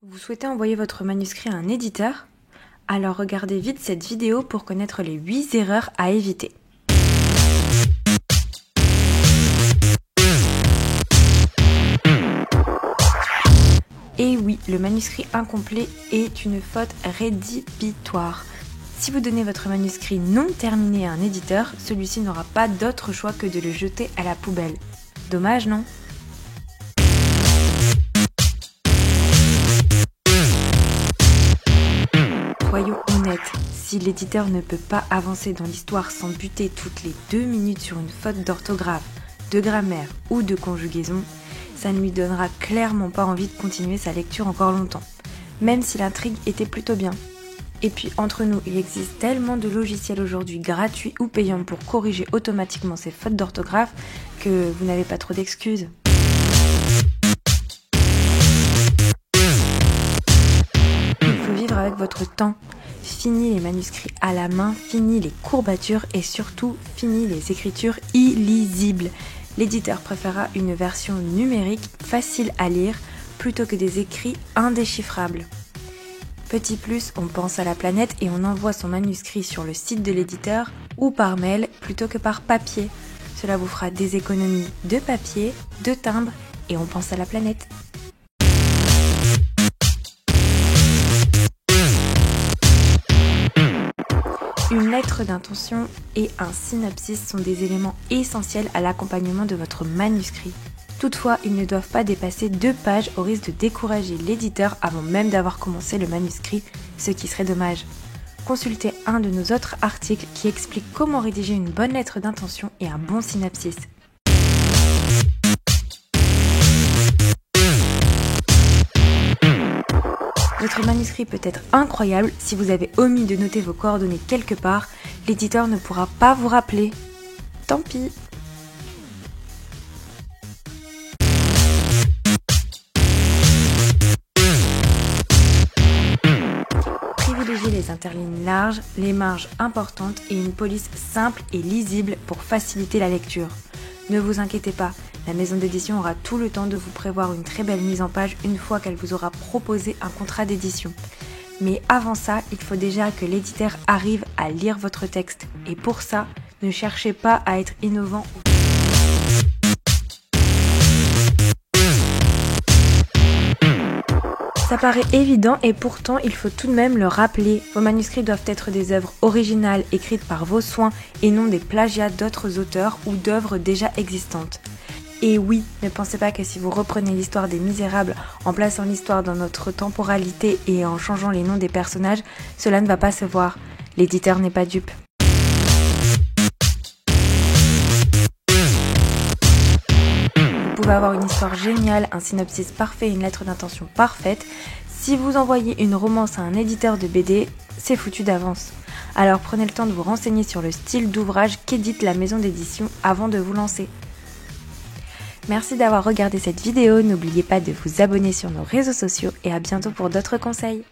Vous souhaitez envoyer votre manuscrit à un éditeur? Alors regardez vite cette vidéo pour connaître les 8 erreurs à éviter. Et oui, le manuscrit incomplet est une faute rédhibitoire. Si vous donnez votre manuscrit non terminé à un éditeur, celui-ci n'aura pas d'autre choix que de le jeter à la poubelle. Dommage, non? Soyons honnêtes, si l'éditeur ne peut pas avancer dans l'histoire sans buter toutes les 2 minutes sur une faute d'orthographe, de grammaire ou de conjugaison, ça ne lui donnera clairement pas envie de continuer sa lecture encore longtemps, même si l'intrigue était plutôt bien. Et puis entre nous, il existe tellement de logiciels aujourd'hui gratuits ou payants pour corriger automatiquement ces fautes d'orthographe que vous n'avez pas trop d'excuses. Il faut vivre avec votre temps. Fini les manuscrits à la main, fini les courbatures et surtout fini les écritures illisibles. L'éditeur préférera une version numérique facile à lire plutôt que des écrits indéchiffrables. Petit plus, on pense à la planète et on envoie son manuscrit sur le site de l'éditeur ou par mail plutôt que par papier. Cela vous fera des économies de papier, de timbre et on pense à la planète. Une lettre d'intention et un synopsis sont des éléments essentiels à l'accompagnement de votre manuscrit. Toutefois, ils ne doivent pas dépasser 2 pages au risque de décourager l'éditeur avant même d'avoir commencé le manuscrit, ce qui serait dommage. Consultez un de nos autres articles qui explique comment rédiger une bonne lettre d'intention et un bon synopsis. Votre manuscrit peut être incroyable, si vous avez omis de noter vos coordonnées quelque part, l'éditeur ne pourra pas vous rappeler. Tant pis. Privilégiez les interlignes larges, les marges importantes et une police simple et lisible pour faciliter la lecture. Ne vous inquiétez pas, la maison d'édition aura tout le temps de vous prévoir une très belle mise en page une fois qu'elle vous aura proposé un contrat d'édition. Mais avant ça, il faut déjà que l'éditeur arrive à lire votre texte. Et pour ça, ne cherchez pas à être innovant. Ça paraît évident et pourtant il faut tout de même le rappeler. Vos manuscrits doivent être des œuvres originales écrites par vos soins et non des plagiats d'autres auteurs ou d'œuvres déjà existantes. Et oui, ne pensez pas que si vous reprenez l'histoire des Misérables en plaçant l'histoire dans notre temporalité et en changeant les noms des personnages, cela ne va pas se voir. L'éditeur n'est pas dupe. Vous pouvez avoir une histoire géniale, un synopsis parfait et une lettre d'intention parfaite. Si vous envoyez une romance à un éditeur de BD, c'est foutu d'avance. Alors prenez le temps de vous renseigner sur le style d'ouvrage qu'édite la maison d'édition avant de vous lancer. Merci d'avoir regardé cette vidéo, n'oubliez pas de vous abonner sur nos réseaux sociaux et à bientôt pour d'autres conseils.